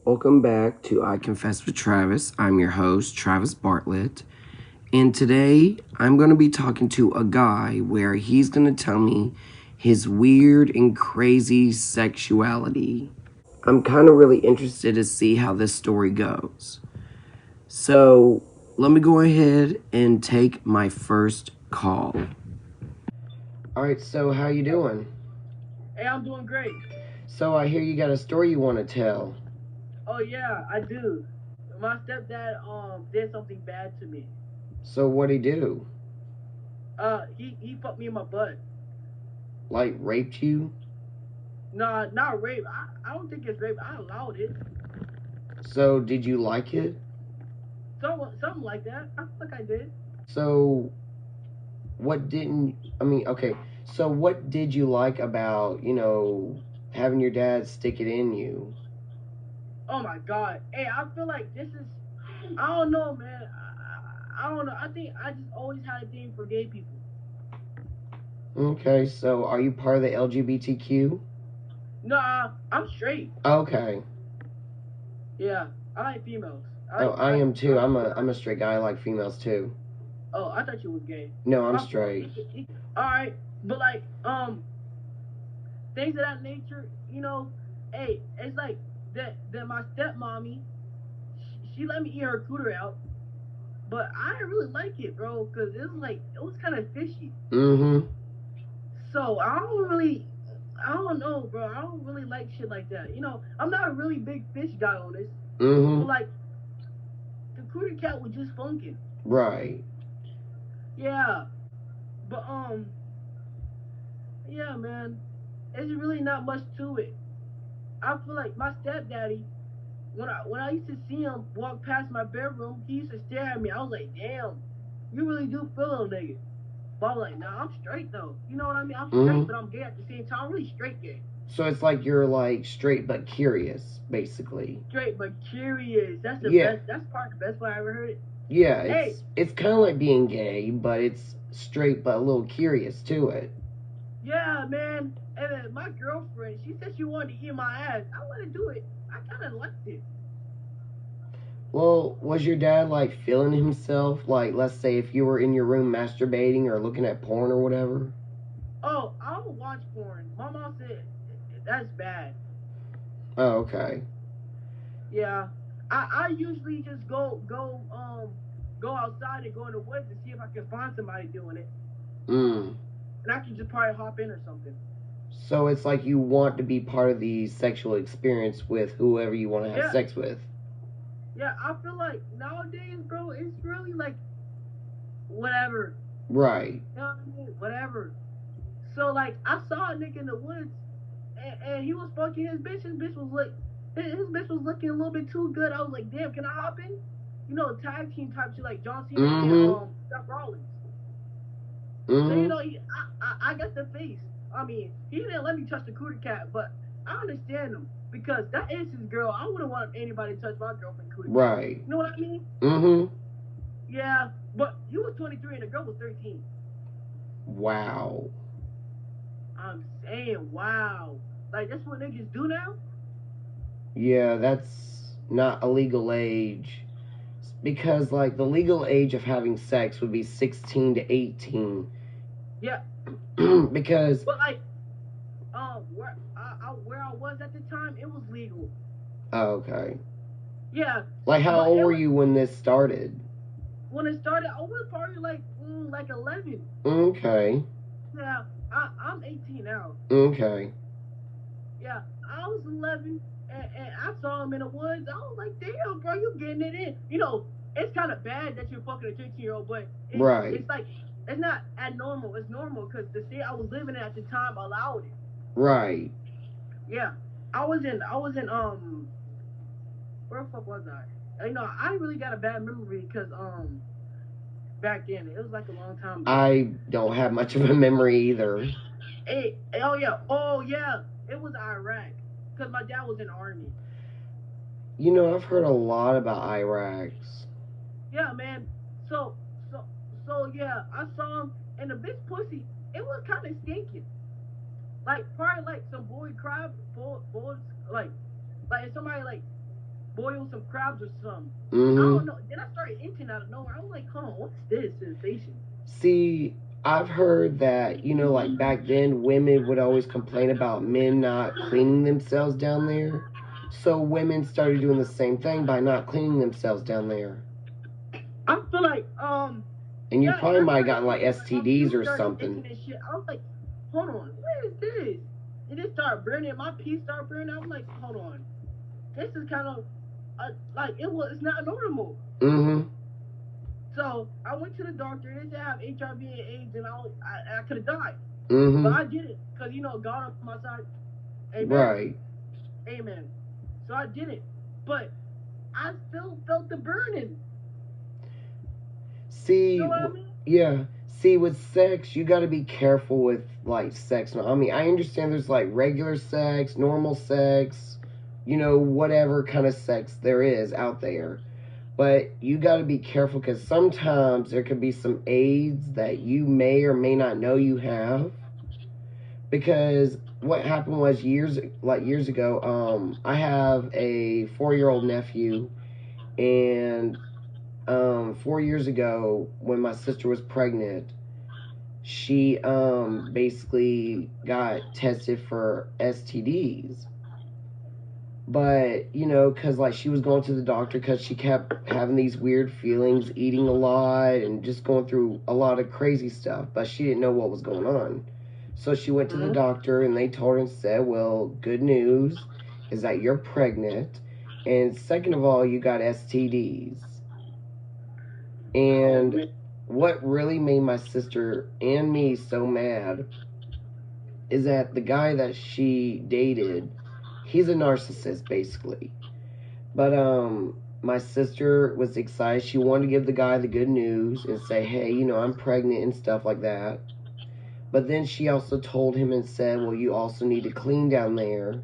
Welcome back to I Confess with Travis. I'm your host, Travis Bartlett. And today I'm going to be talking to a guy where he's going to tell me his weird and crazy sexuality. I'm kind of really interested to see how this story goes. So let me go ahead and take my first call. All right, so how you doing? Hey, I'm doing great. So I hear you got a story you want to tell. Oh yeah, I do. My stepdad did something bad to me. So what'd he do? He fucked me in my butt. Like raped you? Nah, not rape. I don't think it's rape. I allowed it. So did you like it? Something like that. I feel like I did. So what didn't I mean, okay. So what did you like about, having your dad stick it in you? Oh my god. Hey, I feel like this is. I don't know, man. I don't know. I think I just always had a thing for gay people. Okay, so are you part of the LGBTQ? Nah, I'm straight. Okay. Yeah, I like females. Oh, I am too. I like, I'm a straight guy. I like females too. oh, I thought you was gay. No, I'm My fault. straight. All right, but like things of that nature, hey, it's like that my stepmommy, she let me eat her cooter out, but I didn't really like it, bro, because it was kind of fishy. Mm-hmm. So I don't know, bro. I don't really like shit like that. I'm not a really big fish guy on this, Mm-hmm. but like the cooter cat was just funkin'. Right. Yeah, but yeah, man, it's really not much to it. I feel like my stepdaddy, when I used to see him walk past my bedroom, he used to stare at me. I was like, damn, you really do feel a nigga. But I was like, nah, I'm straight though. You know what I mean? I'm straight, Mm-hmm. but I'm gay at the same time. I'm really straight gay. So it's like you're like straight but curious, basically. Straight but curious. That's the Yeah. best. That's probably the best way I ever heard it. Yeah, Hey, it's kind of like being gay, but it's straight but a little curious to it. yeah, man. And then my girlfriend, she said she wanted to eat my ass. I want to do it. I kind of liked it. Well, was your dad like feeling himself? Like, let's say if you were in your room masturbating or looking at porn or whatever? Oh, I don't watch porn. My mom said that's bad. Oh, okay. Yeah, I usually just go outside and go in the woods to see if I can find somebody doing it, Mm. and I can just probably hop in or something. So it's like you want to be part of the sexual experience with whoever you want to have Yeah, sex with. yeah. I feel like nowadays, bro, it's really like whatever. Right. You know what I mean? Whatever. So like, I saw a nigga in the woods, and he was fucking his bitch. His bitch was looking a little bit too good. I was like, damn, can I hop in? Tag team type shit like John Cena and Mm-hmm. Seth Rollins. So Mm-hmm. I got the face. I mean, he didn't let me touch the cootie cat, but I understand him because that is his girl. I wouldn't want anybody to touch my girlfriend cootie cat. Right. You know what I mean? Mm-hmm. Yeah, but he was 23 and the girl was 13. Wow. I'm saying, wow, like that's what niggas do now. Yeah, that's not a legal age. Because, like, the legal age of having sex would be 16 to 18. Yeah, Because, but like, where I was at the time, it was legal. oh, okay. Yeah, Like, how but old it were was you when this started? when it started. I was probably like 11. Okay. Yeah, I'm 18 now. Okay. Yeah, I was 11, and I saw him in the woods. I was like, damn, bro, you getting it in. It's kind of bad that you're fucking a 13-year-old, but Right. it's like, it's not abnormal. It's normal because the state I was living in at the time allowed it. Right. Yeah, where the fuck was I? I really got a bad memory because, back then, it was like a long time ago. I don't have much of a memory either. Oh yeah, it was Iraq because my dad was in the army. I've heard a lot about Iraqs. Yeah, man. So, so, so yeah, I saw him, and the bitch pussy, it was kind of stinking. Like probably like some boy crab, boys, like if somebody like boil some crabs or something. I Mm-hmm. don't know. Then I started itching out of nowhere. I was like, hold on, what's this sensation? See, I've heard that, like back then, women would always complain about men not cleaning themselves down there. So women started doing the same thing by not cleaning themselves down there. I feel like, And you yeah, probably that's might have what it gotten like is. Like my STDs shoes or started something. itching and shit. I was like, hold on, what is this? And it started burning. My piece started burning. I'm like, hold on, this is kind of like it's not normal. Mm-hmm. So I went to the doctor. They said I have HIV and AIDS, and I could have died, but Mm-hmm. I didn't because God on my side. Amen. Right. Amen. So I did it, but I still felt the burning. You See, know what I mean? yeah. See, with sex, you got to be careful with like sex. I mean, I understand there's like regular sex, normal sex, whatever kind of sex there is out there. But you got to be careful because sometimes there could be some AIDS that you may or may not know you have. Because what happened was years ago, I have a 4-year-old nephew, and 4 years ago when my sister was pregnant, she basically got tested for STDs. But because like she was going to the doctor because she kept having these weird feelings, eating a lot, and just going through a lot of crazy stuff, but she didn't know what was going on. So she went to the doctor, and they told her and said, well, good news is that you're pregnant, and second of all, you got STDs. And what really made my sister and me so mad is that the guy that she dated, he's a narcissist basically. But my sister was excited. She wanted to give the guy the good news and say, hey, I'm pregnant and stuff like that. But then she also told him and said, well, you also need to clean down there,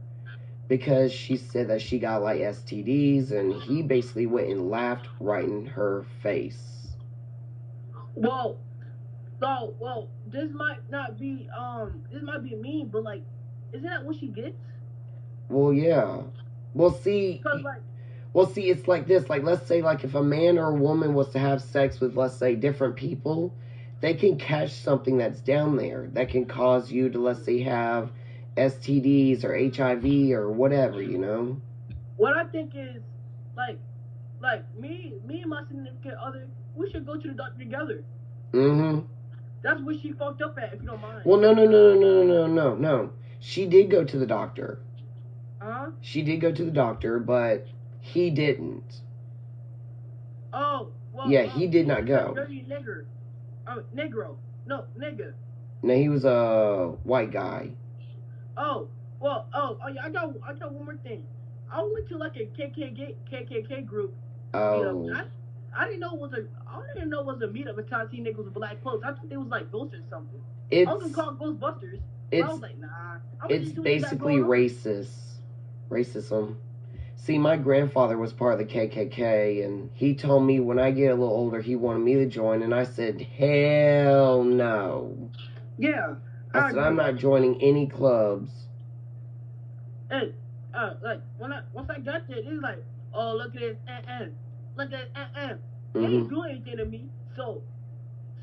because she said that she got like STDs, and he basically went and laughed right in her face. Well, this might not be this might be mean, but like, isn't that what she gets? Well, yeah. Well, see, Cause like, it's like this. Like, let's say, like, if a man or a woman was to have sex with, let's say, different people, they can catch something that's down there that can cause you to, let's say, have STDs or HIV or whatever, what I think is like me and my significant other, we should go to the doctor together. Mm-hmm. That's what she fucked up at, if you don't mind. Well, no. She did go to the doctor. She did go to the doctor, but he didn't. Oh, well. Yeah, he did not go. Dirty nigger. Negro. No, nigga. No, he was a white guy. Oh, well, yeah, I got one more thing. I went to like a KKK group. Oh. I didn't know it was a meetup of trying to see niggas with black clothes. I thought it was like ghosts or something. I was gonna call Ghostbusters. I was like, nah. It's basically racism. See, my grandfather was part of the KKK, and he told me when I get a little older, he wanted me to join, and I said, hell no. Yeah. I said, I'm not joining any clubs. And like once I got there, it was like, oh, look at this, look at this, They ain't doing anything to me. So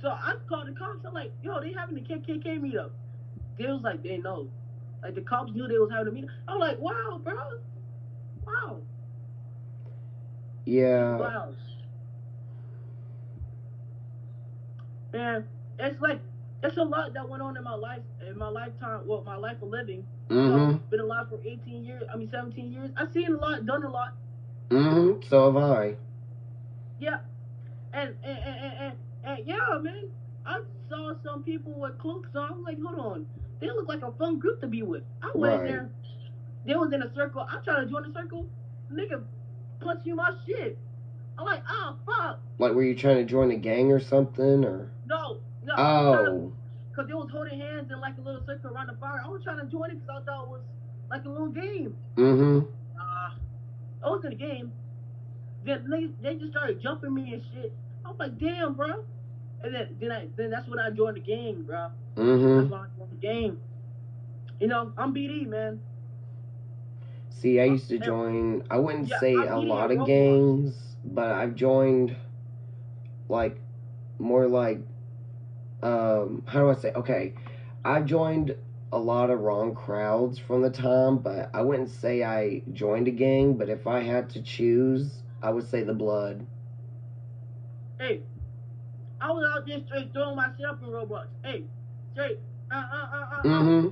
I called the cops. I'm like, yo, they having a KKK meetup. They was like, they know. Like the cops knew they was having a meetup. I'm like, wow, bro. Wow. Yeah. Wow. And it's a lot that went on in my lifetime, well, my life of living. Been alive for 17 years. I've seen a lot, done a lot. So have I. Yeah. And yeah, man. I saw some people with cloaks on. I'm like, hold on. They look like a fun group to be with. I went there. They was in a circle. I'm trying to join the circle. Nigga punch you my shit. I'm like, oh, fuck. Like, were you trying to join a gang or something, or? No. Oh. Because they was holding hands in like a little circle around the fire. I was trying to join it because I thought it was like a little game. I was in a game. Then they just started jumping me and shit. I was like, damn, bro. And then that's when I joined the gang, bro. That's when I joined the gang. I'm BD, man. See, I used to join, I wouldn't say a lot of gangs, but I've joined, like, more like, how do I say, okay, I've joined a lot of wrong crowds from the time, but I wouldn't say I joined a gang, but if I had to choose, I would say the Blood. Hey, I was out there straight throwing my shit up in Roblox. Hey, straight, Mm-hmm.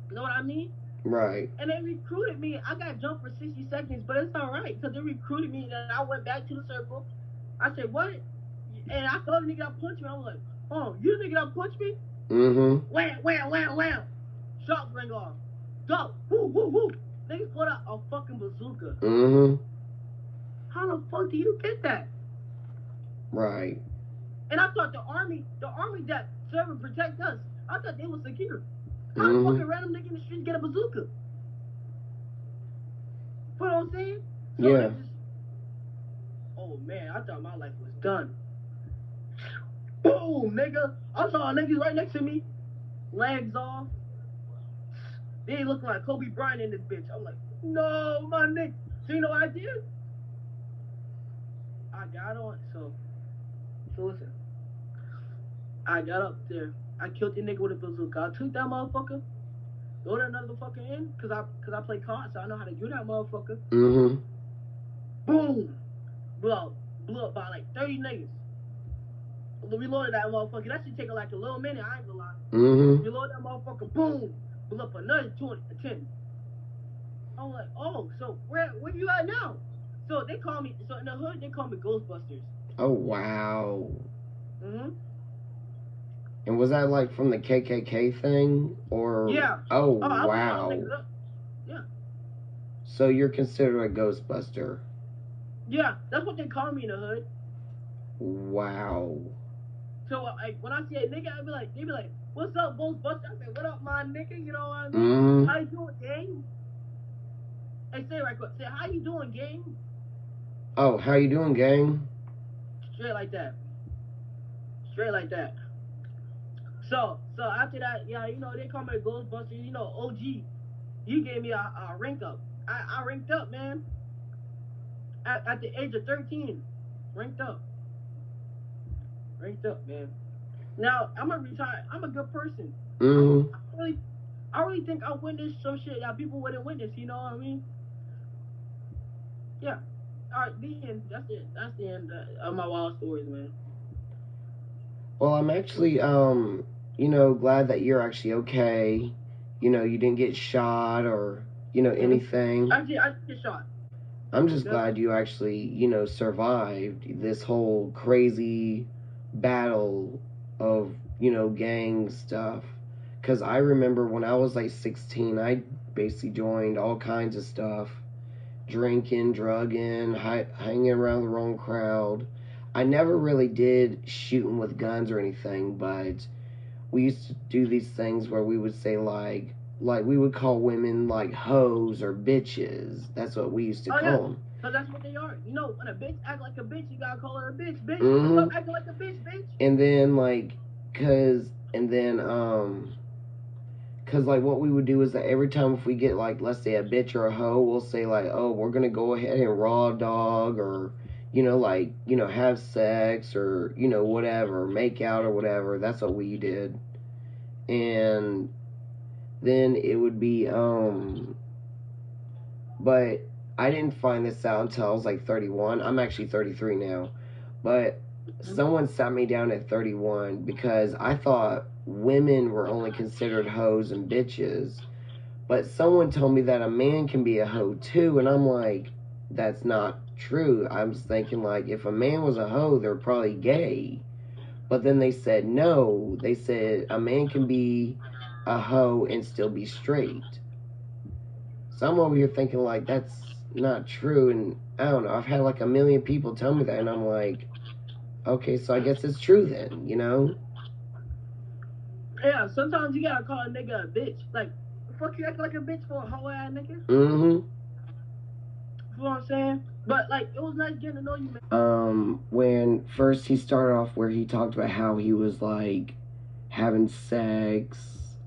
You know what I mean? Right. And they recruited me. I got jumped for 60 seconds, but it's all right because they recruited me. And I went back to the circle. I said, what? And I saw the nigga that punched me. I was like, oh, you the nigga that punched me? Mm-hmm. Wham, wham, wham, wham. Shots rang off. Go. Woo, woo, woo. Niggas put out a fucking bazooka. Mm-hmm. How the fuck do you get that? Right. And I thought the army that serve and protect us, I thought they was secure. How the fuck a random nigga in the street get a bazooka? You know what I'm saying? So yeah. Oh man, I thought my life was done. Boom, nigga. I saw niggas right next to me, legs off. They looking like Kobe Bryant in this bitch. I'm like, no, my nigga. So you know what I did? I got on. So listen. I got up there. I killed the nigga with a bazooka. I took that motherfucker. Throw that another fucker in, cause I play cards, so I know how to do that motherfucker. Mm-hmm. Boom, blew up by like 30 niggas. Reloaded that motherfucker. That should take like a little minute. I ain't gonna lie. Mm-hmm. Reload that motherfucker. Boom, blew up another 10. I'm like, oh, so where you at now? So they call me. So in the hood, they call me Ghostbusters. Oh wow. Mhm. And was that like from the KKK thing, or? Yeah. Oh wow. Yeah. So you're considered a Ghostbuster. Yeah, that's what they call me in the hood. Wow. So like when I see a nigga, they be like, "What's up, Ghostbuster?" I say, "What up, my nigga?" You know what I mean? Mm-hmm. How you doing, gang? Hey, say it right quick. Say, "How you doing, gang?" Oh, how you doing, gang? Straight like that. Straight like that. So after that, yeah, you know they call me the Ghostbuster. You know, OG, he gave me a rank up. I ranked up, man. At the age of 13, ranked up, man. Now I'm a retired. I'm a good person. Mm-hmm. I really think I witnessed some shit that people wouldn't witness. You know what I mean? Yeah. All right, the end. That's it. That's the end of my wild stories, man. Well, I'm actually, glad that you're actually okay. You know, you didn't get shot or, anything. I did get shot. I'm just glad you actually, survived this whole crazy battle of, gang stuff. Because I remember when I was like 16, I basically joined all kinds of stuff, drinking, drugging, hanging around the wrong crowd. I never really did shooting with guns or anything, but we used to do these things where we would say like we would call women like hoes or bitches. That's what we used to call them. So that's what they are. You know, when a bitch act like a bitch, you gotta call her a bitch. Bitch, stop acting like a bitch, bitch. And then cause like what we would do is that every time if we get like let's say a bitch or a hoe, we'll say like, oh, we're gonna go ahead and raw dog or have sex or whatever, make out or whatever. That's what we did. And then it would be but I didn't find this out until I was like 31. I'm actually 33 now. But someone sat me down at 31 because I thought women were only considered hoes and bitches. But someone told me that a man can be a hoe too, and I'm like, that's not true. I was thinking like if a man was a hoe, they're probably gay. But then they said no. They said a man can be a hoe and still be straight. So I'm over here thinking like that's not true, and I don't know. I've had like a million people tell me that, and I'm like, okay, so I guess it's true then, Yeah, sometimes you gotta call a nigga a bitch. Like, fuck you act like a bitch for a whole ass nigga. Mm-hmm. You know what I'm saying? But like, it was nice getting to know you, man. When first he started off where he talked about how he was like having sex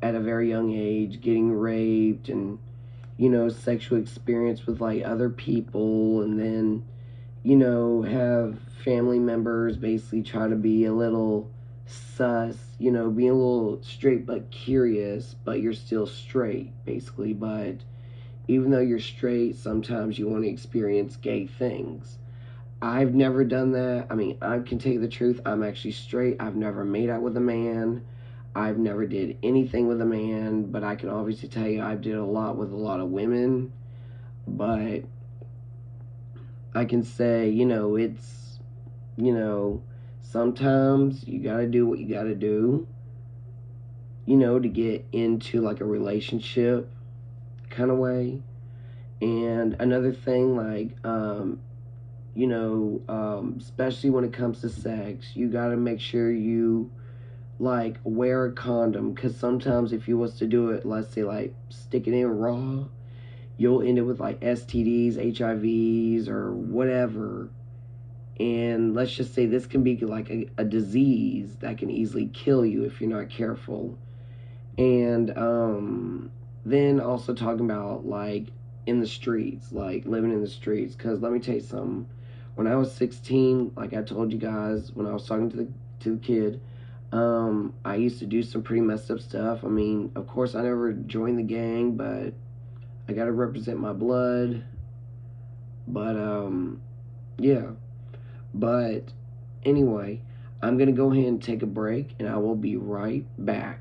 at a very young age, getting raped, and sexual experience with like other people, and then, have family members basically try to be a little sus, being a little straight but curious, but you're still straight, basically. But even though you're straight, sometimes you want to experience gay things. I've never done that. I mean, I can tell you the truth. I'm actually straight. I've never made out with a man. I've never did anything with a man, but I can obviously tell you I've did a lot with a lot of women. But I can say, it's, sometimes you gotta do what you gotta do, to get into like a relationship kind of way. And another thing, like, especially when it comes to sex, you gotta make sure you like wear a condom, because sometimes if you was to do it, let's say like stick it in raw, you'll end up with like STDs, HIVs, or whatever. And let's just say this can be like a disease that can easily kill you if you're not careful. And then also talking about like in the streets, like living in the streets. Because let me tell you something. When I was 16, like I told you guys, when I was talking to the kid, I used to do some pretty messed up stuff. I mean, of course, I never joined the gang, but I got to represent my blood. But yeah. But anyway, I'm gonna go ahead and take a break, and I will be right back.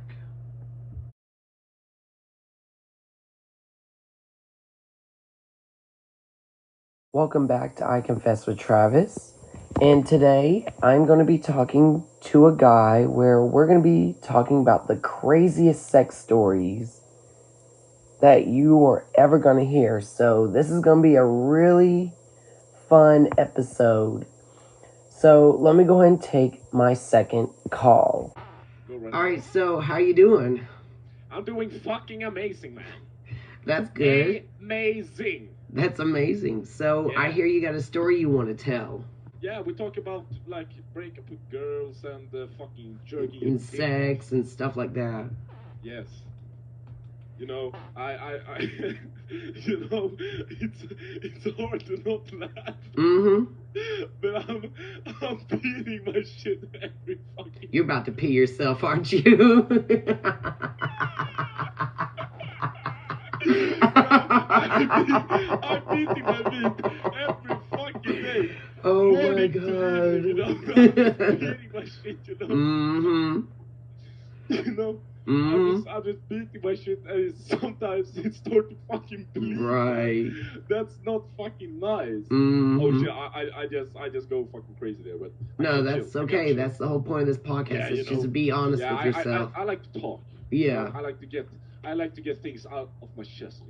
Welcome back to I Confess with Travis. And today I'm going to be talking to a guy where we're going to be talking about the craziest sex stories that you are ever going to hear. So this is going to be a really fun episode. So let me go ahead and take my second call. All right, so how you doing? I'm doing fucking amazing, man. That's good. Amazing. That's amazing. So Yeah. I hear you got a story you want to tell. Yeah, we talk about like breakup with girls and fucking jerking and sex and stuff like that. Yes. I it's hard to not laugh. Mm-hmm. But I'm peeing my shit every fucking. You're about to pee yourself, aren't you? I'm beating my meat every fucking day. Oh my god. I'm beating my shit, Mm-hmm. I'm just beating my shit, and sometimes it starts to fucking bleed. Right. Man. That's not fucking nice. Mm-hmm. Oh shit! I just go fucking crazy there, but no, that's okay. That's the whole point of this podcast. Is just to be honest with yourself. I like to talk. Yeah. I like to get things out of my chest.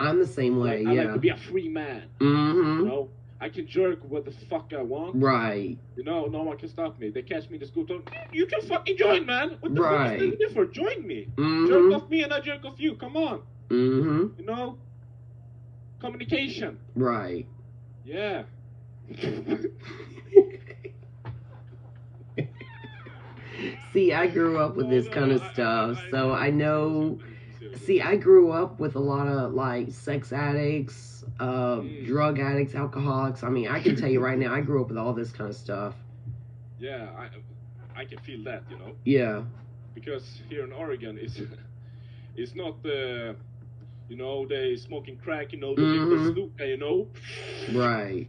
I'm the same way. I like to be a free man. Mm-hmm. I can jerk what the fuck I want. Right. No one can stop me. They catch me in the school. You can fucking join, man. What the fuck is that for? Join me. Mm-hmm. Jerk off me and I jerk off you. Come on. Mm-hmm. Communication. Right. Yeah. See, I grew up with this kind of stuff, so I know. See, I grew up with a lot of like sex addicts, drug addicts, alcoholics. I mean, I can tell you right now, I grew up with all this kind of stuff. Yeah, I can feel that, Yeah. Because here in Oregon, it's not the, they smoking crack, the bazooka, Right.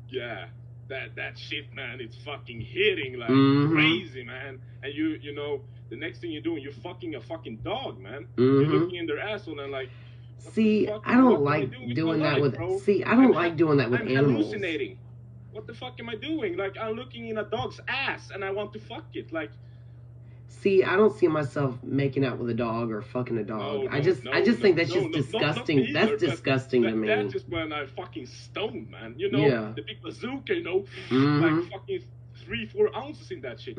Yeah. That shit, man, it's fucking hitting like crazy, man. And you the next thing you're doing, you're fucking a fucking dog, man. You're looking in their asshole and like. See, I don't like doing that with. See, I don't like doing that with animals. I'm hallucinating. What the fuck am I doing? Like, I'm looking in a dog's ass and I want to fuck it. Like. See, I don't see myself making out with a dog or fucking a dog. I just think that's just disgusting. Either, that's disgusting to me. That's just when I fucking stoned, man. Yeah. The big bazooka, Mm-hmm. like fucking 3-4 ounces in that shit.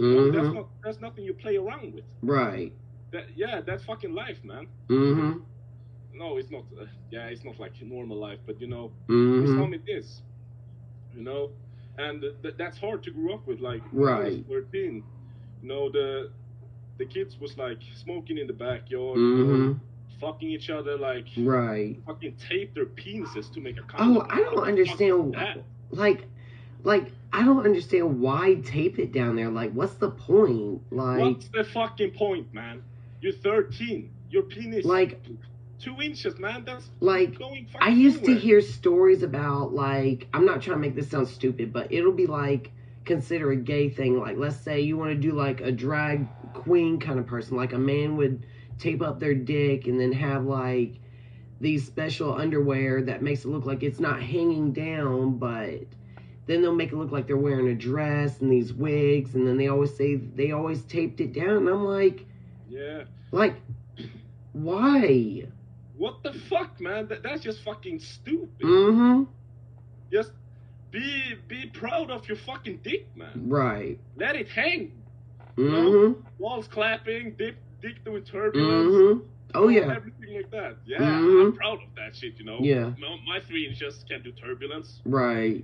That's nothing you play around with. Right. That's fucking life, man. Mm-hmm. No, it's not. It's not like normal life, but mm-hmm. for some it is. And that's hard to grow up with. Like, when I was 13, the kids was like smoking in the backyard, fucking each other, like right. fucking tape their penises to make a condom. Oh, I don't understand. Like, I don't understand why tape it down there. Like, what's the point? Like, what's the fucking point, man? You're 13. Your penis, like, 2 inches, man. That's like, going fucking I used nowhere. to hear stories about, like, I'm not trying to make this sound stupid, but it'll be like, consider a gay thing. Like, let's say you want to do like a drag queen kind of person. Like, a man would tape up their dick and then have like these special underwear that makes it look like it's not hanging down, but then they'll make it look like they're wearing a dress and these wigs, and then they always say they always taped it down, and I'm like, yeah, like, why? What the fuck, man? That's just fucking stupid. Mm-hmm. Just be proud of your fucking dick, man. Right. Let it hang. Mm-hmm. You know? Walls clapping, dick doing turbulence. Mm-hmm. Oh, yeah. Everything like that. Yeah, Mm-hmm. I'm proud of that shit, you know? Yeah. My 3 inches can't do turbulence. Right.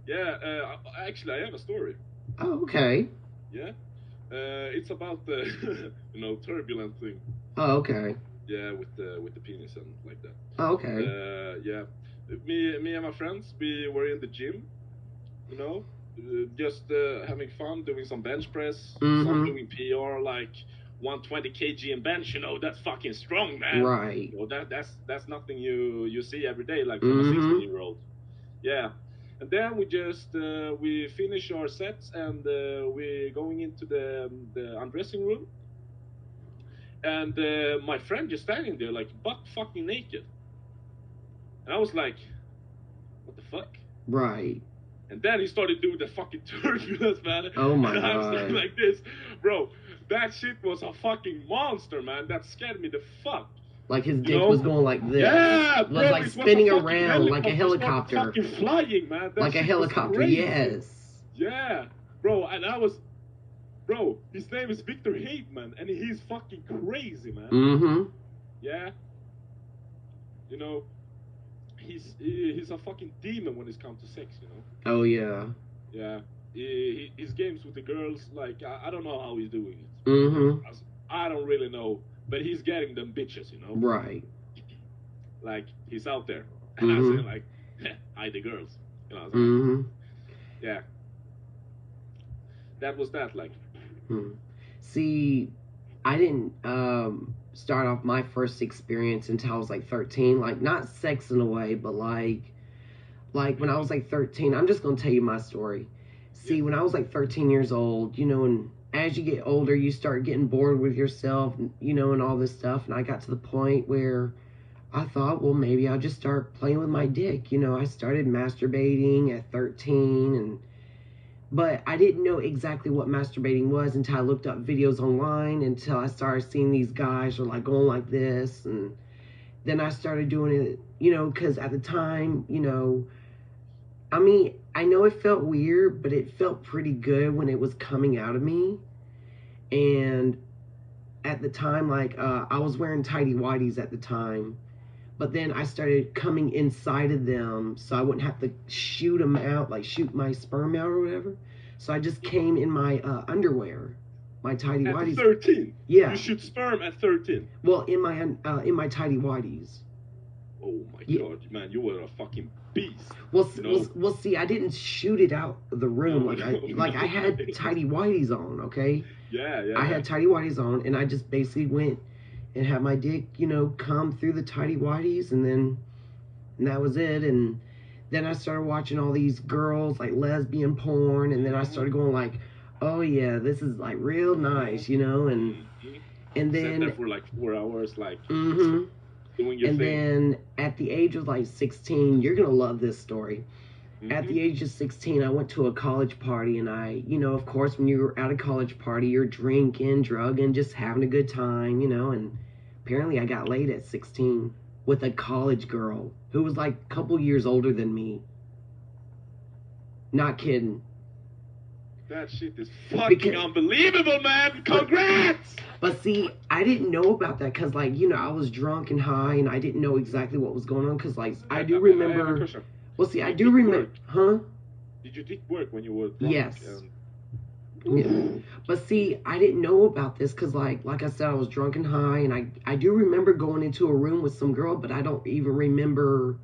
Yeah, actually, I have a story. Oh, okay. Yeah? It's about the, turbulent thing. Oh, okay. Yeah, with the penis and like that. Oh, okay. Yeah. Me and my friends, we were in the gym, just having fun, doing some bench press, some doing PR, like 120 kg in bench, that's fucking strong, man. Right. That's nothing you see every day, like from a 16-year-old. Yeah. And then we just we finish our sets, and we're going into the undressing room, and my friend just standing there like butt fucking naked, and I was like, what the fuck? Right. And then he started doing the fucking turbulence, man. Oh my and I'm God. standing like this, bro. That shit was a fucking monster, man. That scared me the fuck. Like his dick was going like this. Yeah, it was like spinning around like a helicopter. Fucking flying, man. That like a helicopter, yes. Yeah, bro. And bro, his name is Victor Hateman, and he's fucking crazy, man. Mm-hmm. Yeah. He's a fucking demon when it comes to sex, Oh, yeah. Yeah. His games with the girls, like, I don't know how he's doing it. Mm-hmm. I don't really know, but he's getting them bitches, Right. Like, he's out there. And I say, like, hi, the girls. Yeah. That was that, like. See, I didn't start off my first experience until I was like 13. Like, not sex in a way, but like when I was like 13, I'm just gonna tell you my story. See, when I was like 13 years old, and as you get older, you start getting bored with yourself, and all this stuff. And I got to the point where I thought, well, maybe I'll just start playing with my dick. I started masturbating at 13, but I didn't know exactly what masturbating was until I looked up videos online, until I started seeing these guys are like going like this. And then I started doing it, because at the time, I mean, I know it felt weird, but it felt pretty good when it was coming out of me. And at the time, like, I was wearing tighty whities at the time, but then I started coming inside of them so I wouldn't have to shoot them out, like shoot my sperm out or whatever. So I just came in my underwear, my tighty whities. At 13? Yeah. You shoot sperm at 13? Well, in my tighty whities. Oh my God, man, you were a fucking beast. Well, see, I didn't shoot it out of the room. I had tighty whities on, okay? Yeah. I had tighty whities on, and I just basically went and had my dick, come through the tighty whities, and that was it. And then I started watching all these girls, like lesbian porn, and then I started going like, oh yeah, this is like real nice, and then sat there for like 4 hours, like. Doing your and thing. Then at the age of like 16, you're gonna love this story. At the age of 16, I went to a college party, and I, of course, when you're at a college party, you're drinking, drugging, just having a good time, and apparently I got laid at 16 with a college girl who was like a couple years older than me. Not kidding. That shit is fucking unbelievable, man. Congrats! But see, I didn't know about that because, like, I was drunk and high, and I didn't know exactly what was going on because, like, I do remember. Well, see, I do remember. Huh? Did your dick work when you were drunk? Yes. Yeah. But see, I didn't know about this because, like I said, I was drunk and high, and I do remember going into a room with some girl, but I don't even remember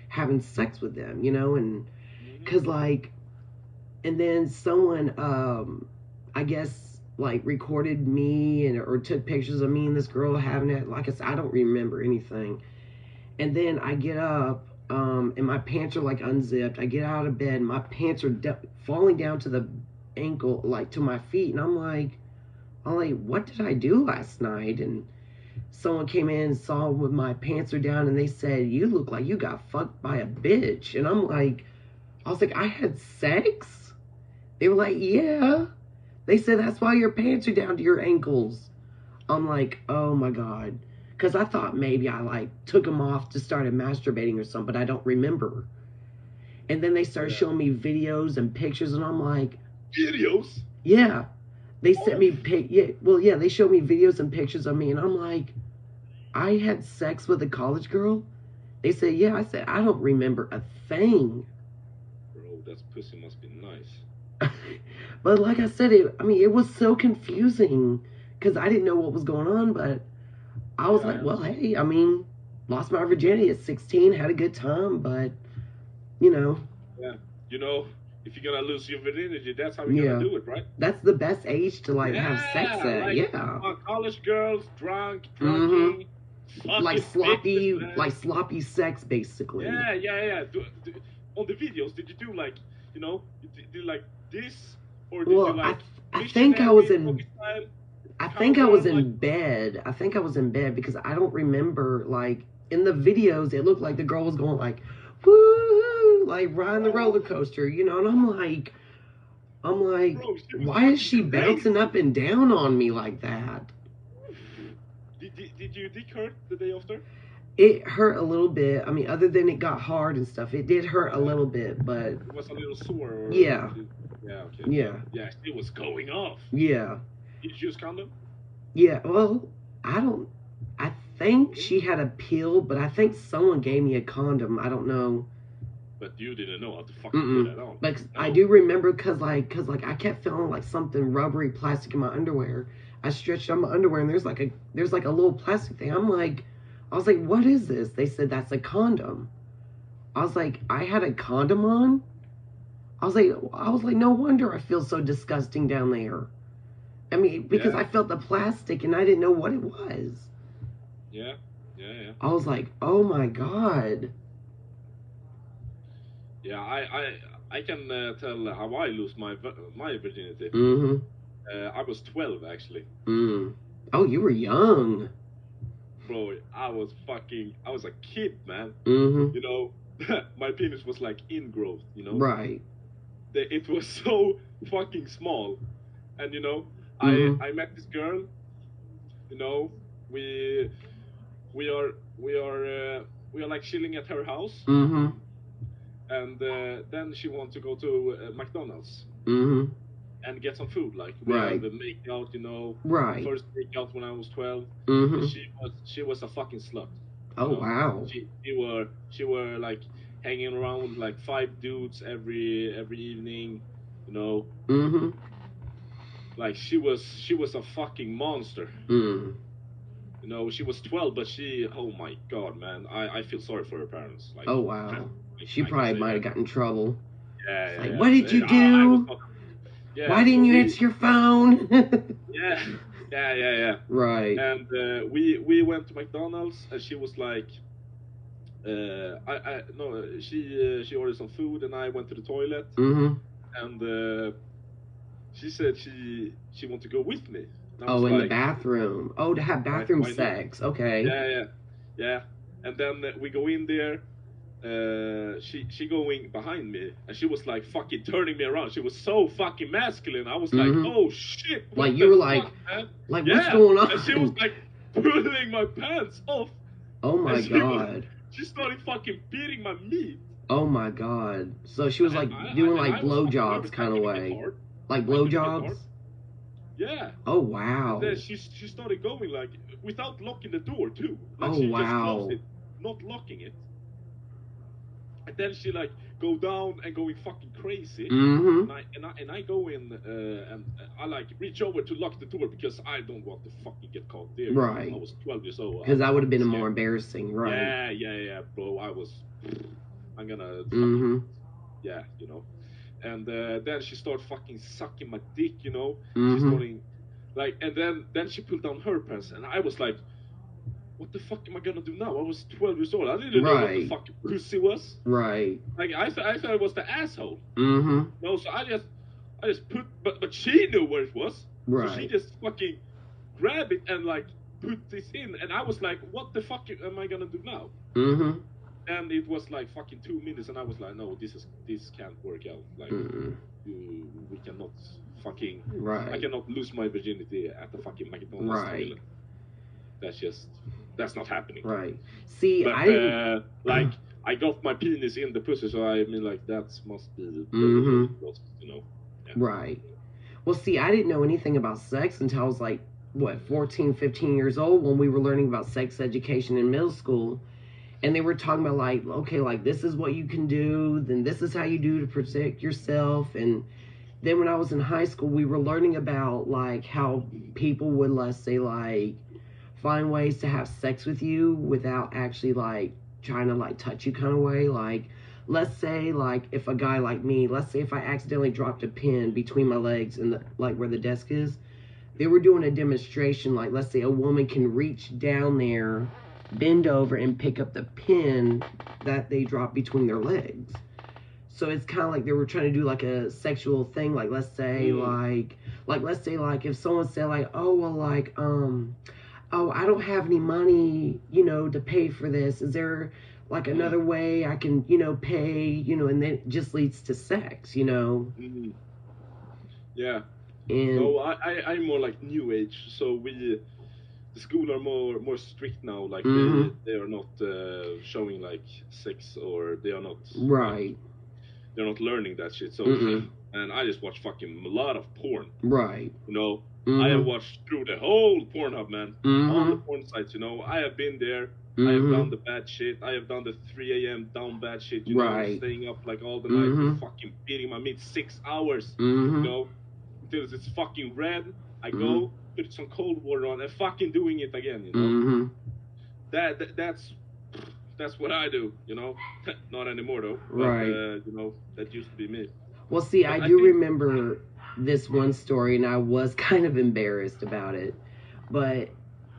having sex with them, and Hmm. because and then someone, I guess, like recorded me or took pictures of me and this girl having it. Like I said, I don't remember anything. And then I get up, and my pants are like unzipped. I get out of bed, and my pants are falling down to the ankle, like to my feet, and I'm like, what did I do last night? And someone came in and saw with my pants are down, and they said, you look like you got fucked by a bitch. And I was like, I had sex? They were like, yeah. They said, that's why your pants are down to your ankles. I'm like, oh my God. Because I thought maybe I took them off to started masturbating or something, but I don't remember. And then they started Yeah. showing me videos and pictures, and I'm like, Videos? yeah. They sent Oh, me, yeah, they showed me videos and pictures of me, and I'm like, I had sex with a college girl? They said, yeah. I said, I don't remember a thing. bro, that pussy must be nice. But like I said, it was so confusing because I didn't know what was going on, but I was Yeah, I like, well, understand. hey, lost my virginity at 16, had a good time, but, you know, Yeah. You know, if you're gonna lose your virginity, that's how you're gonna yeah. do it, right? That's the best age to, have sex Yeah, at, like yeah. college girls, drunk, Mm-hmm. drunking, fucking bitches, man. Like sloppy sex, basically. Yeah, yeah, yeah. On the videos, did you do like, you did like this, or did you Well, like I think I was missionary in doggy style, I think I was cowgirl, like? in bed. I think I was in bed because I don't remember, in the videos it looked like the girl was going like woo, like riding the roller coaster, and I'm like, Bro, she was why is fucking she bouncing crazy. up and down on me like that? Did you dick hurt the day after? It hurt a little bit. I mean, other than it got hard and stuff, it did hurt a Yeah, little bit, but it was a little sore, or yeah, yeah, okay. yeah, Yeah, it was going off. yeah, Did you use condom? yeah. Well, I don't. I think Really? she had a pill, but I think someone gave me a condom. I don't know. But you didn't know how to fucking do Mm-mm. that on. Like I No. do remember, cause I kept feeling like something rubbery, plastic in my underwear. I stretched on my underwear, and there's like a little plastic thing. I was like, what is this? They said that's a condom. I was like, I had a condom on. I was like, no wonder I feel so disgusting down there. I mean, because Yeah, I felt the plastic and I didn't know what it was. yeah, yeah, yeah. I was like, oh my God. Yeah, I can tell how I lose my virginity. Mm-hmm. I was 12 actually, Mm. Oh, you were young. bro. I was a kid, man. Mm-hmm. You know, my penis was like ingrowth. Right. It was so fucking small, and Mm-hmm. I met this girl. You know, we we are we are we are like chilling at her house, Mm-hmm. and then she wants to go to McDonald's Mm-hmm. and get some food. Like we have Right. a makeout, Right. first makeout when I was 12, and Mm-hmm. she was a fucking slut. You Oh know, wow. she were like hanging around with like five dudes every evening. You know, Mm-hmm. like she was a fucking monster. Mm. She was 12, but oh my god, man, I feel sorry for her parents. Like, Oh wow. She I can probably say might that. have gotten in trouble. Yeah, It's yeah, like, yeah. what did you I was do? not. Why Yeah, so didn't you answer your phone? yeah, yeah, yeah, yeah. Right. And we went to McDonald's, and she was like, I no, she ordered some food, and I went to the toilet, Mm-hmm. and she said she wanted to go with me, and I Oh, was in the like, bathroom. Oh, to have bathroom why not? sex. Okay. Yeah, yeah, yeah. And then we go in there. She going behind me, and she was like fucking turning me around. She was so fucking masculine. I was like, Mm-hmm. oh shit, Like what you the were fuck, man? what's Yeah. going And she was on? like pulling my pants off, Oh and my God. she started fucking beating my meat. Oh my God. So she was doing And I was fucking blowjobs nervous. I kind of couldn't get way. hard. Like I couldn't get blowjobs? hard. Yeah. Oh And then wow. she started going like without locking the door too. Like Oh she just closed wow. it, not locking it. And then she like go down and going fucking crazy. Mm-hmm. And I go in and I like reach over to lock the door because I don't want to fucking get caught there. Right. I was 12 years old. Because that would have been scared. more embarrassing, right? Yeah, bro. I'm gonna fucking, Mm-hmm. yeah, you know. And then she started fucking sucking my dick, you know. Mm-hmm. She's starting like, and then she pulled down her pants, and I was like, what the fuck am I gonna do now? I was 12 years old. I didn't know what the fucking pussy was. Right. Like I thought it was the asshole. Mm-hmm. No, so I just put, but she knew where it was. Right. So she just fucking grabbed it and like put this in, and I was like, what the fuck am I gonna do now? Mm-hmm. And it was like fucking 2 minutes, and I was like, no, this can't work out. Like, we cannot fucking. Right. I cannot lose my virginity at the fucking McDonald's toilet. That's not happening. Right. See, but, I didn't. Like, I got my penis in the pussy, so I mean, like, that must be the Mm-hmm. you know. Yeah. Right. Well, see, I didn't know anything about sex until I was like, what, 14, 15 years old, when we were learning about sex education in middle school. And they were talking about, like, okay, like, this is what you can do, then this is how you do to protect yourself. And then when I was in high school, we were learning about, like, how people would, let's say, like, find ways to have sex with you without actually, like, trying to, like, touch you kind of way. Like, let's say, like, if a guy like me, let's say if I accidentally dropped a pin between my legs and, like, where the desk is, they were doing a demonstration, like, let's say a woman can reach down there, bend over, and pick up the pin that they dropped between their legs. So it's kind of like they were trying to do, like, a sexual thing, like, let's say, let's say, like, if someone said, like, oh, well, like, oh, I don't have any money, you know, to pay for this. Is there, like, another way I can, you know, pay, you know, and then it just leads to sex, you know? Mm-hmm. Yeah. And no, I'm more like new age, so the school are more strict now. Like, they are not showing, like, sex, or they are not... Right. They're not learning that shit, so... And I just watch fucking a lot of porn. Right. You know? I have watched through the whole Pornhub, man. All the porn sites, you know. I have been there. I have done the bad shit. I have done the 3 a.m. down bad shit, you know, staying up like all the night and fucking beating my meat 6 hours, you know, until it's fucking red. I go, put some cold water on, and fucking doing it again, you know. That's what I do, you know. Not anymore though. But, right. You know, that used to be me. Well, see, I do remember this one story, and I was kind of embarrassed about it. But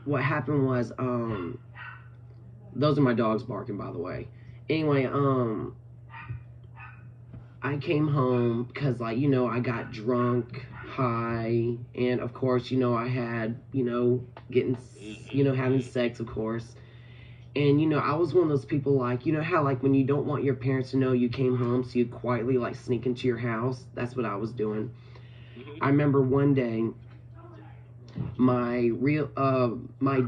what happened was, those are my dogs barking, by the way. Anyway, I came home because, like, you know, I got drunk, high, and of course, you know, I had, you know, having sex, of course. And, you know, I was one of those people, like, you know how, like, when you don't want your parents to know you came home, so you quietly, like, sneak into your house? That's what I was doing. I remember one day, my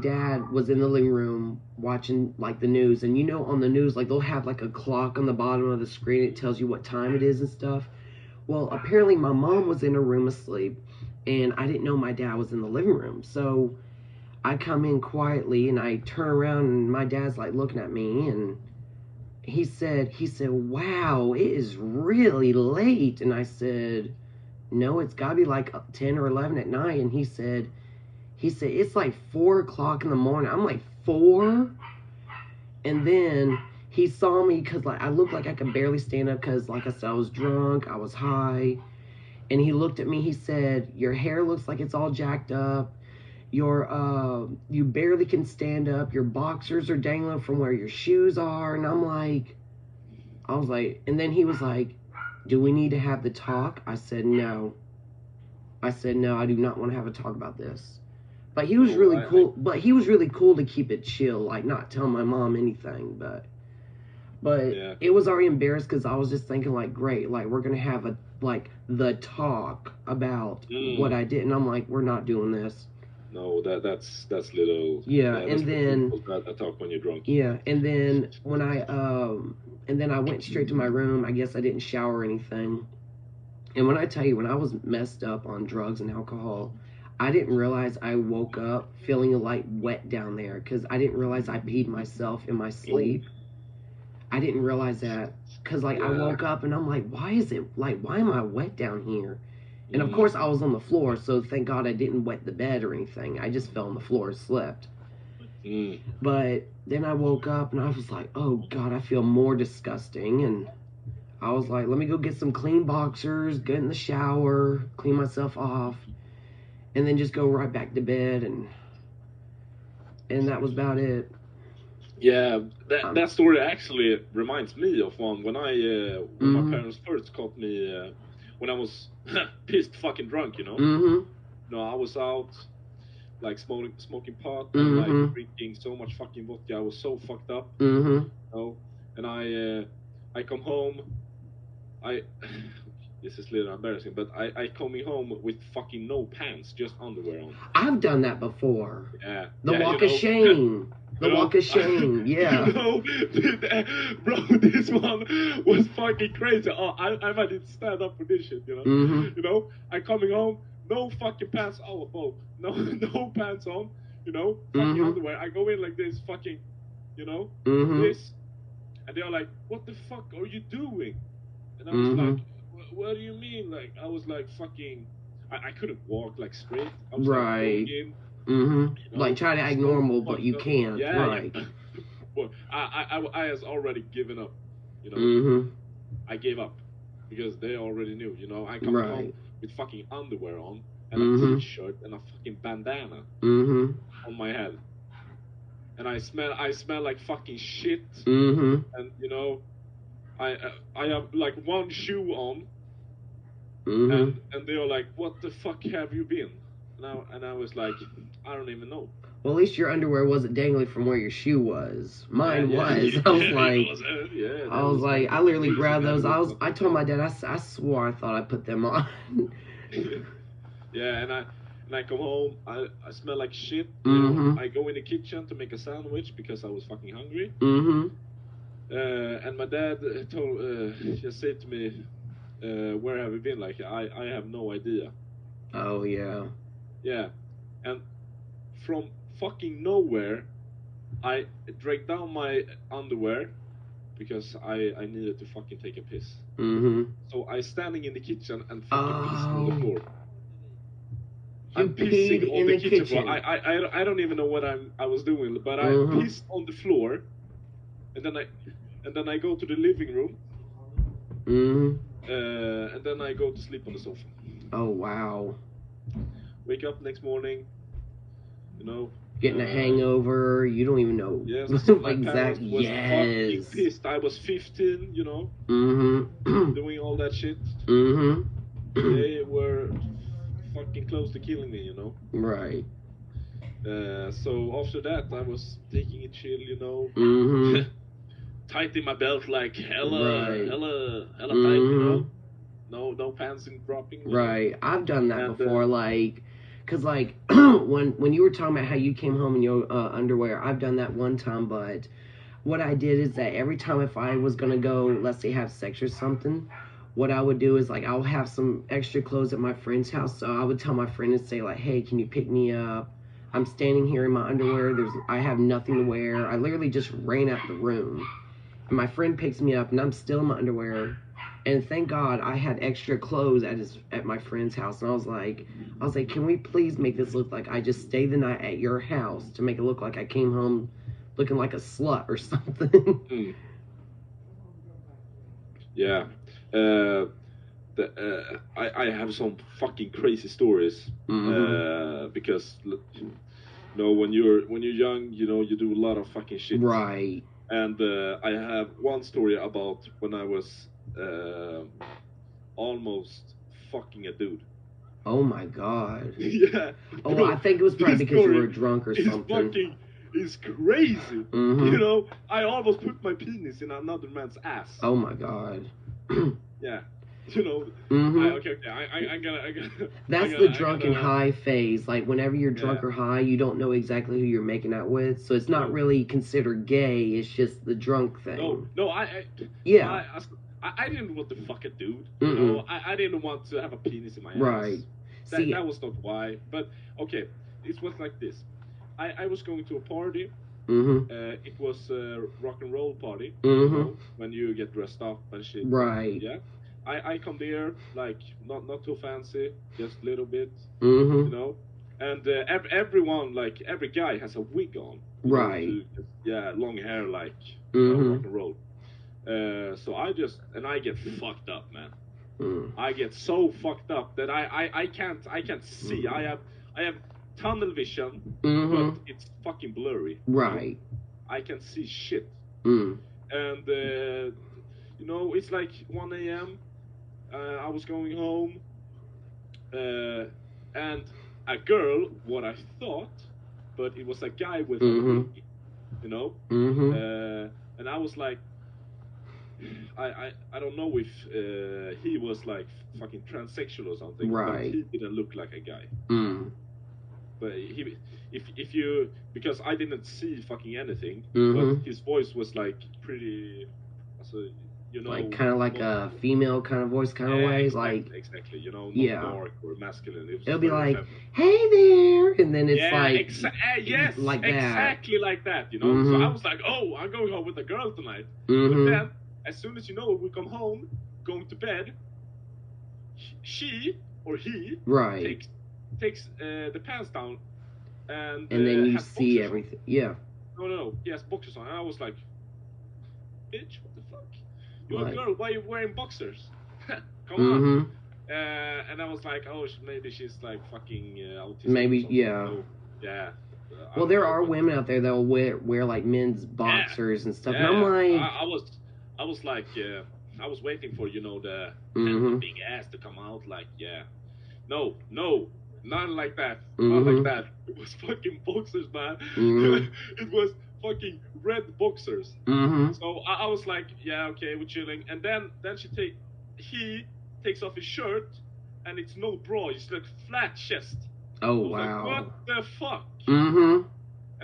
dad was in the living room watching, like, the news. And, you know, on the news, like, they'll have, like, a clock on the bottom of the screen. It tells you what time it is and stuff. Well, apparently my mom was in her room asleep, and I didn't know my dad was in the living room. So I come in quietly, and I turn around, and my dad's, like, looking at me, and he said, wow, it is really late. And I said, no, it's got to be like 10 or 11 at night. And he said, it's like 4 o'clock in the morning. I'm like, 4? And then he saw me because, like, I looked like I could barely stand up because, like I said, I was drunk, I was high. And he looked at me, he said, your hair looks like it's all jacked up. You barely can stand up. Your boxers are dangling from where your shoes are. And I was like, and then he was like, do we need to have the talk? I said, no. I do not want to have a talk about this. But he was really cool. But he was really cool to keep it chill, like not tell my mom anything. But yeah. It was already embarrassed because I was just thinking, like, great, like, we're gonna have the talk about what I did, and I'm like, we're not doing this. No, that's little. Yeah, and then I talk when you're drunk. Yeah, and then when I went straight to my room. I guess I didn't shower or anything. And when I tell you, when I was messed up on drugs and alcohol, I didn't realize I woke up feeling like wet down there because I didn't realize I peed myself in my sleep. I didn't realize that. Because, like, I woke up and I'm like, why am I wet down here? And, of course, I was on the floor, so thank God I didn't wet the bed or anything. I just fell on the floor and slept. But then I woke up and I was like, oh, God, I feel more disgusting. And I was like, let me go get some clean boxers, get in the shower, clean myself off, and then just go right back to bed. And that was about it. Yeah, that story actually reminds me of one when my parents first caught me when I was pissed fucking drunk, you know. You know, I was out like smoking pot and like drinking so much fucking vodka. I was so fucked up, you know. And I come home. This is a little embarrassing, but I coming home with fucking no pants, just underwear on. I've done that before. Yeah. The walk of shame. The walk of shame, yeah. You know, bro, this one was fucking crazy. Oh, I might need to stand up for this shit, you know? You know, I coming home, no fucking pants. Oh, no pants on, you know? Fucking underwear. I go in like this, fucking, you know? This. And they're like, what the fuck are you doing? And I was like, what do you mean? Like, I was like, fucking, I couldn't walk like straight. I was like, you know, like try to act normal, but you can't. Yeah, right. Yeah. Well, I has already given up. You know, I gave up because they already knew. You know, I come home with fucking underwear on and a t-shirt and a fucking bandana on my head, and I smell like fucking shit. And you know, I have like one shoe on, and they are like, "What the fuck have you been?" And I was like, I don't even know. Well, at least your underwear wasn't dangling from where your shoe was. Mine was. I was like, I literally grabbed those. I told my dad, I swore I thought I put them on. Yeah, and I come home, I smell like shit. You know? I go in the kitchen to make a sandwich because I was fucking hungry. And my dad just said to me, where have you been? Like, I have no idea. Oh, yeah. Yeah, and from fucking nowhere, I drank down my underwear because I needed to fucking take a piss. So I standing in the kitchen and fucking pissing on the floor. I'm pissing on the kitchen floor. I don't even know what I was doing, but I pissed on the floor, and then I go to the living room. And then I go to sleep on the sofa. Oh wow. Wake up next morning, you know. Getting a hangover, you don't even know. Yes, my parents was fucking pissed. I was 15, you know, doing all that shit. They were fucking close to killing me, you know. Right. So after that, I was taking it chill, you know. Tight in my belt, like hella tight, you know. No pants in dropping. Right. I've done that before, like. Cause like when you were talking about how you came home in your underwear, I've done that one time. But what I did is that every time if I was gonna go, let's say have sex or something, what I would do is like I'll have some extra clothes at my friend's house. So I would tell my friend and say like, hey, can you pick me up? I'm standing here in my underwear. I have nothing to wear. I literally just ran out the room. And my friend picks me up and I'm still in my underwear. And thank God I had extra clothes at my friend's house. And I was like, can we please make this look like I just stayed the night at your house to make it look like I came home looking like a slut or something? Yeah. I have some fucking crazy stories. Because, you know, when you're young, you know, you do a lot of fucking shit. Right. And I have one story about when I was almost fucking a dude. Oh my God. Yeah. Oh, bro, I think it was probably because you were drunk or something. It's crazy. You know, I almost put my penis in another man's ass. Oh my God. Yeah. You know, I'm gonna. That's the drunken high phase. Like whenever you're drunk or high, you don't know exactly who you're making out with, so it's not really considered gay. It's just the drunk thing. No, I didn't want to fuck a dude. You know, I didn't want to have a penis in my ass. Right. That was not why. But okay, it was like this. I was going to a party, It was a rock and roll party, when you get dressed up and shit. Right. Yeah. I come there like not too fancy, just a little bit, and everyone, like every guy has a wig on, right. Long hair, like rock and roll. So I get fucked up, man. I get so fucked up that I can't see. I have tunnel vision, but it's fucking blurry. Right. I can see shit. And it's like 1 a.m. I was going home, and a girl, what I thought, but it was a guy with a wig, and I was like, I don't know if he was like fucking transsexual or something, right? But he didn't look like a guy. But if you, because I didn't see fucking anything, but his voice was like pretty, so like kind of like a female kind of voice, kind of ways, like exactly, not dark or masculine. It'll be like, hey there, and then it's like, yes, like that, exactly like that, So I was like, oh, I'm going home with a girl tonight. But then, as soon as we come home, going to bed, she or he takes the pants down, and then you see everything. No, he has boxers on. And I was like, bitch, what the fuck? You're a girl, why are you wearing boxers? Come on. And I was like, oh, maybe she's like fucking autistic. Maybe, so, well, there are women out there that'll wear like men's boxers and stuff. And I'm like, I was like, I was waiting for the big ass to come out. Like, no, not like that, not like that. It was fucking boxers, man. It was fucking red boxers. So I was like, yeah, okay, we're chilling. And then he takes off his shirt, and it's no bra, it's like flat chest. Oh wow! Like, what the fuck? And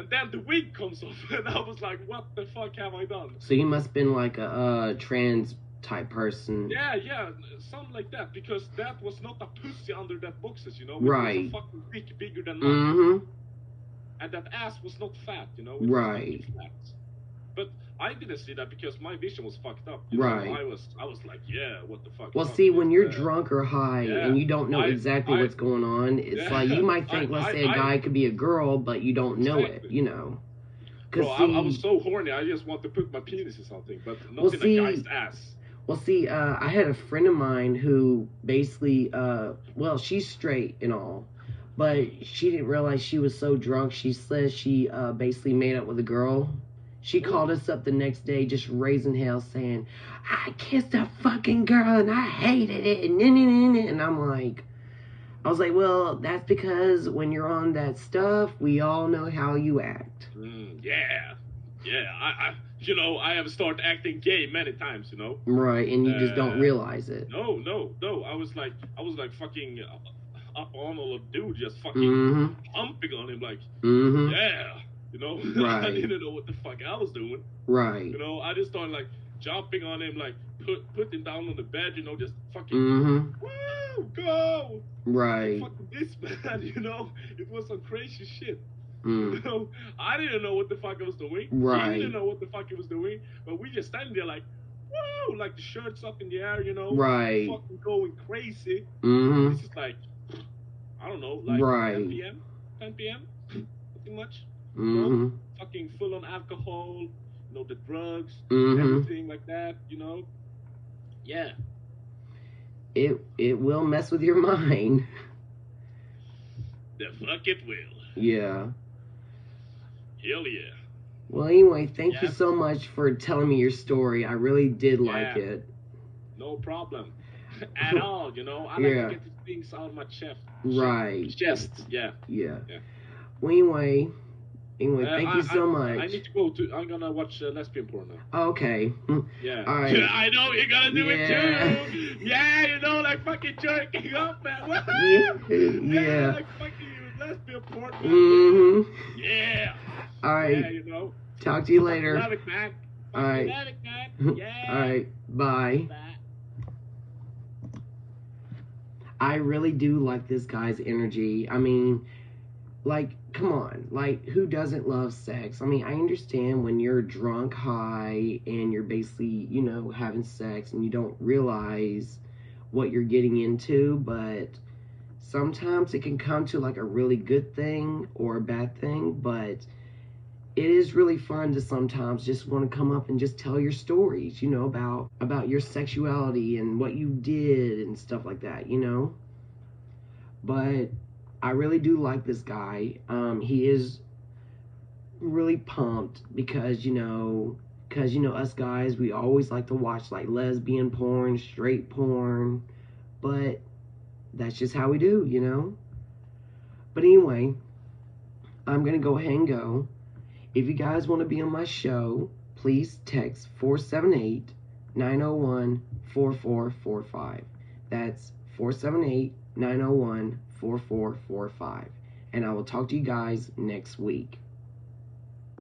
then the wig comes off, and I was like, what the fuck have I done? So he must have been like a trans type person. Yeah, something like that, because that was not a pussy under that boxes, It right. was a fucking dick bigger than mine. And that ass was not fat, It right. was flat. But I didn't see that because my vision was fucked up. Right. I was like, yeah, what the fuck? Well, see, when you're drunk or high and you don't know exactly what's going on, it's like you might think, let's say a guy could be a girl, but you don't know it, Bro, I was so horny, I just want to put my penis in something, but not in a guy's ass. Well, see, I had a friend of mine who basically, she's straight and all, but she didn't realize she was so drunk. She says she basically made up with a girl. She called us up the next day just raising hell saying, I kissed a fucking girl and I hated it. And I was like, well, that's because when you're on that stuff, we all know how you act. I have started acting gay many times, Right, and you just don't realize it. No. I was like fucking up on all of dude, just fucking humping on him, like, Right. I didn't know what the fuck I was doing. Right. I just started like jumping on him, like put him down on the bed, just fucking woo, go. Right. Fucking this, man, it was some crazy shit. I didn't know what the fuck I was doing. Right. He didn't know what the fuck he was doing, but we just standing there like, woo, like the shirts up in the air, Right. fucking going crazy. This is like, I don't know, like 10 p.m. Nothing much. Fucking full on alcohol, the drugs, everything like that, Yeah. It will mess with your mind. The fuck it will. Yeah. Hell yeah. Well, anyway, thank you so much for telling me your story. I really did like it. No problem. At all, I like to get the things out of my chest. Right. Chest, yeah. Well, anyway, thank you so much. I need to go I'm gonna watch lesbian porn now. Okay. Yeah. All right. I know you're gonna do it too. Yeah, like fucking jerking up, man. Yeah. Like fucking lesbian porn, man. Yeah. All right. Yeah, Talk to you later. Love it, man. All right. Love it, man. Yeah. All right. Bye. I really do like this guy's energy. I mean, like, come on, like, who doesn't love sex? I mean, I understand when you're drunk, high, and you're basically, you know, having sex and you don't realize what you're getting into, but sometimes it can come to like a really good thing or a bad thing, but it is really fun to sometimes just want to come up and just tell your stories, you know, about your sexuality and what you did and stuff like that, you know. But I really do like this guy. He is really pumped because you know us guys, we always like to watch like lesbian porn, straight porn, but that's just how we do, you know. But anyway, I'm gonna go ahead and go. If you guys want to be on my show, please text 478-901-4445. That's 478-901-4445. And I will talk to you guys next week.